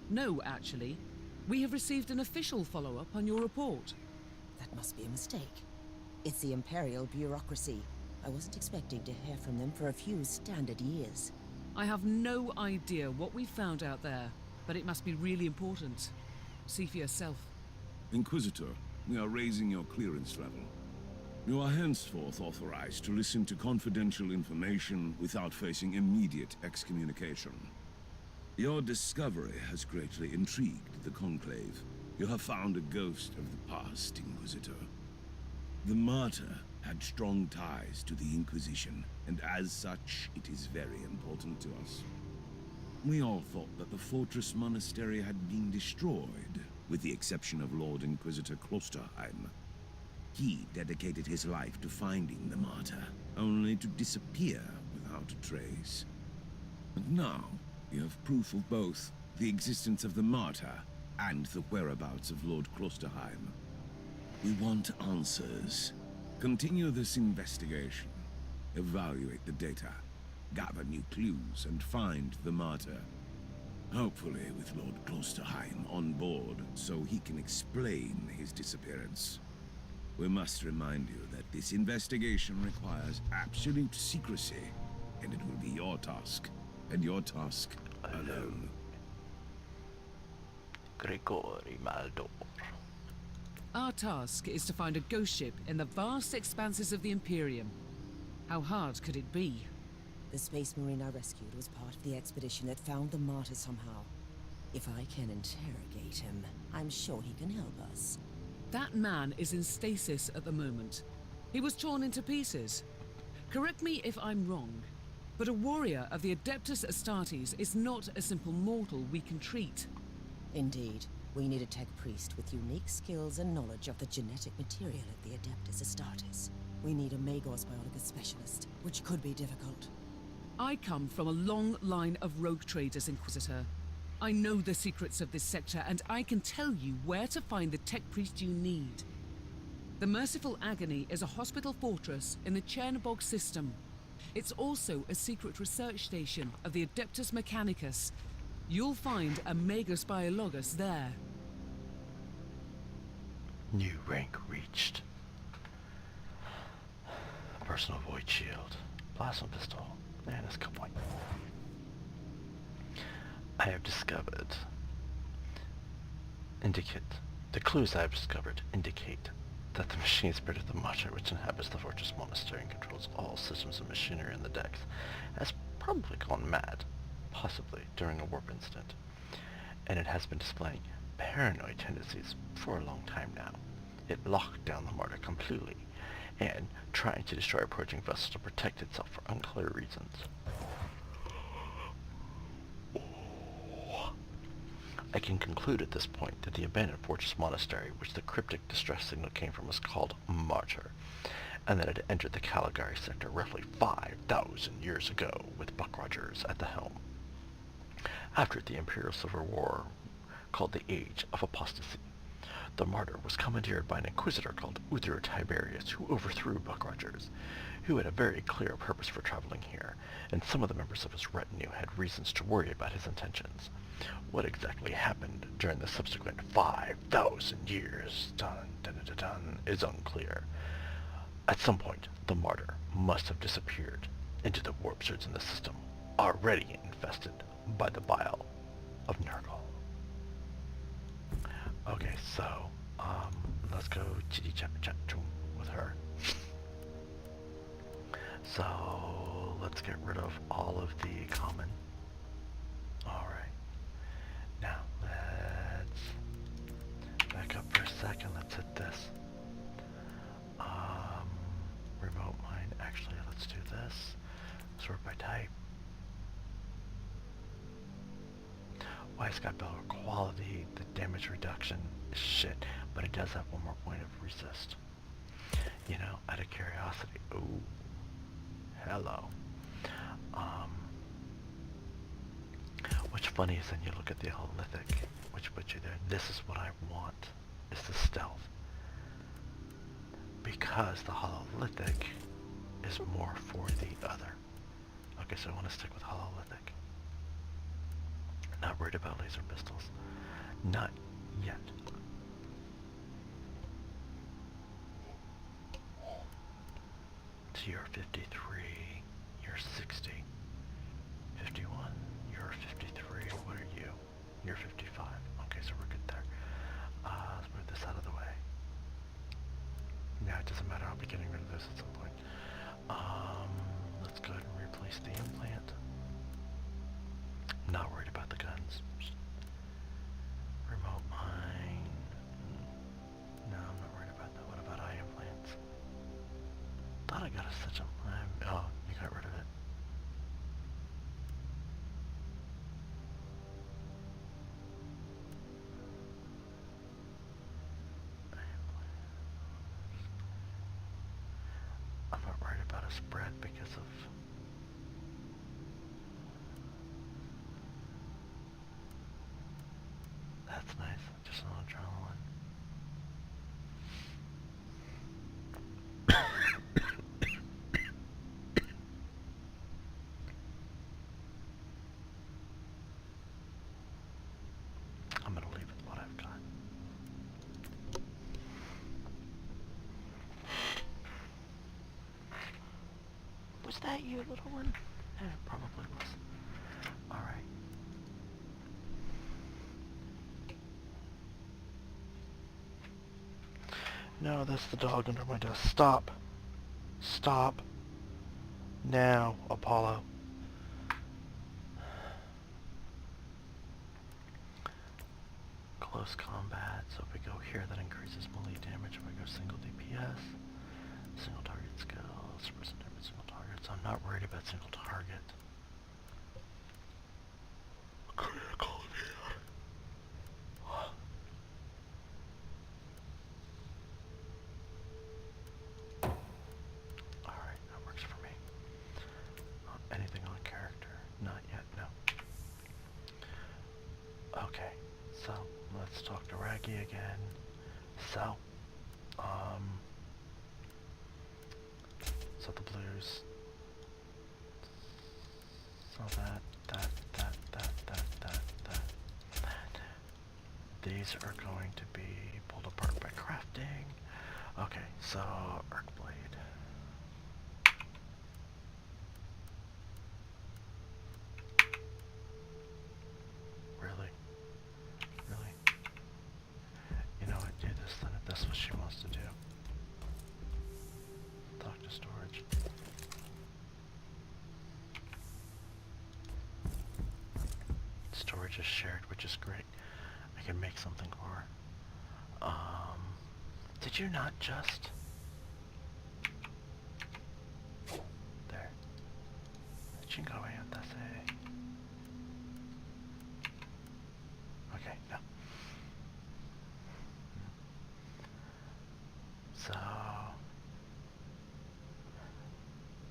No, actually. We have received an official follow-up on your report. That must be a mistake. It's the Imperial bureaucracy. I wasn't expecting to hear from them for a few standard years. I have no idea what we found out there, but it must be really important. See for yourself. Inquisitor, we are raising your clearance level. You are henceforth authorized to listen to confidential information without facing immediate excommunication. Your discovery has greatly intrigued the Conclave. You have found a ghost of the past, Inquisitor. The Martyr had strong ties to the Inquisition, and as such, it is very important to us. We all thought that the Fortress Monastery had been destroyed, with the exception of Lord Inquisitor Klosterheim. He dedicated his life to finding the Martyr, only to disappear without a trace. And now, we have proof of both the existence of the Martyr and the whereabouts of Lord Klosterheim. We want answers. Continue this investigation. Evaluate the data. Gather new clues and find the Martyr. Hopefully with Lord Klosterheim on board so he can explain his disappearance. We must remind you that this investigation requires absolute secrecy, and it will be your task, and your task alone. Gregory Maldor. Our task is to find a ghost ship in the vast expanses of the Imperium. How hard could it be? The Space Marine I rescued was part of the expedition that found the Martyr somehow. If I can interrogate him, I'm sure he can help us. That man is in stasis at the moment. He was torn into pieces. Correct me if I'm wrong, but a warrior of the Adeptus Astartes is not a simple mortal we can treat. Indeed. We need a tech priest with unique skills and knowledge of the genetic material of the Adeptus Astartes. We need a Magos Biologis specialist, which could be difficult. I come from a long line of rogue traders, Inquisitor. I know the secrets of this sector, and I can tell you where to find the tech priest you need. The Merciful Agony is a hospital fortress in the Chernobog system. It's also a secret research station of the Adeptus Mechanicus. You'll find a Magos Biologis there. New rank reached. Personal void shield. Plasma pistol. And a skill point. I have discovered. The clues I have discovered indicate that the machine spirit of the Martyr, which inhabits the Fortress Monastery and controls all systems of machinery in the decks, has probably gone mad, possibly during a warp incident, and it has been displaying paranoid tendencies for a long time now. It locked down the Martyr completely, and trying to destroy approaching vessels to protect itself for unclear reasons. I can conclude at this point that the abandoned fortress monastery, which the cryptic distress signal came from, was called Martyr, and that it had entered the Caligari sector roughly 5,000 years ago with Buck Rogers at the helm. After the Imperial Civil War, called the Age of Apostasy, the Martyr was commandeered by an inquisitor called Uther Tiberius, who overthrew Buck Rogers, who had a very clear purpose for traveling here, and some of the members of his retinue had reasons to worry about his intentions. What exactly happened during the subsequent 5,000 years is unclear. At some point, the Martyr must have disappeared into the warp surge in the system, already infested by the bile of Nurgle. Okay, so, let's go chitty chat chat with her. So, let's get rid of all of the common. Alright. Now, let's back up for a second. Let's hit this. Remote mine. Actually, let's do this. Sort by type. Why it's got better quality, the damage reduction is shit, but it does have one more point of resist. You know, out of curiosity. Ooh. Hello. What's funny is then you look at the hololithic, which puts you there. This is what I want, is the stealth. Because the hololithic is more for the other. Okay, so I want to stick with hololithic. Not worried about laser pistols. Not yet. So you're 53, you're 60, 51, you're 53, what are you? You're 55. Okay, so we're good there. Let's move this out of the way. Now it doesn't matter, I'll be getting rid of this at some point. Let's go ahead and replace the implant. Not worried about the guns. Remote mine. No, I'm not worried about that. What about eye implants? Thought I got a such a... Oh, you got rid of it. I'm not worried about a spread because of... That's nice. Just an adrenaline. I'm gonna leave with what I've got. Was that you, little one? Yeah, it probably was. Alright. No, that's the dog under my desk. Stop. Stop. Now, Apollo. Close combat. So if we go here, that increases melee damage. If we go single DPS, single target skills, person damage, single target. So I'm not worried about single target. Critical here. Alright, that works for me. Anything on character? Not yet, no. Okay, so let's talk to Raggy again. So, so the blues. So that. These are going to be pulled apart by crafting. Okay, so arc blade. Really? Really? You know what, do this then if that's what she wants to do. Talk to storage. Storage is shared, which is great. I can make something for her. Did you not just... Chingo antes. Okay, no. So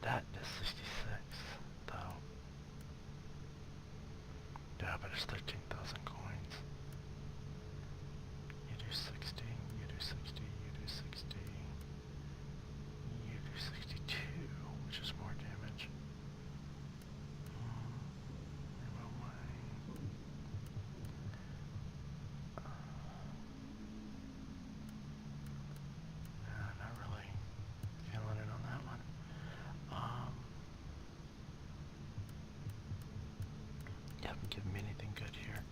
that is 66, though. Yeah, but it's 13,000 coins. You do 60, you do 60, you do 60. You do 62, which is more damage. Remote mine. Not really feeling it on that one. You haven't given me anything good here.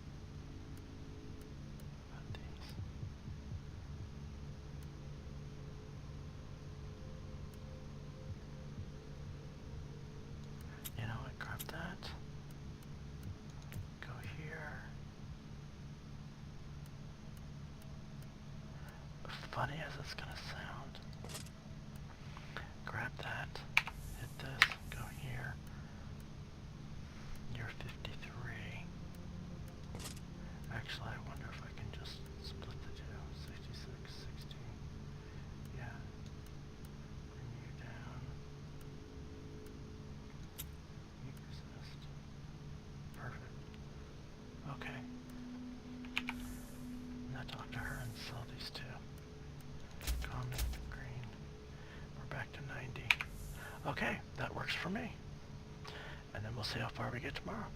About these. You know what? Grab that. Go here. Funny as it's gonna sound. Grab that. Hit this. Go here. You're 53. Actually, I wonder if I can just split the two. 66, 60. Yeah. Bring you down. You resist. Perfect. Okay. Now talk to her and sell these two. Common, green. We're back to 90. Okay, that works for me. And then we'll see how far we get tomorrow.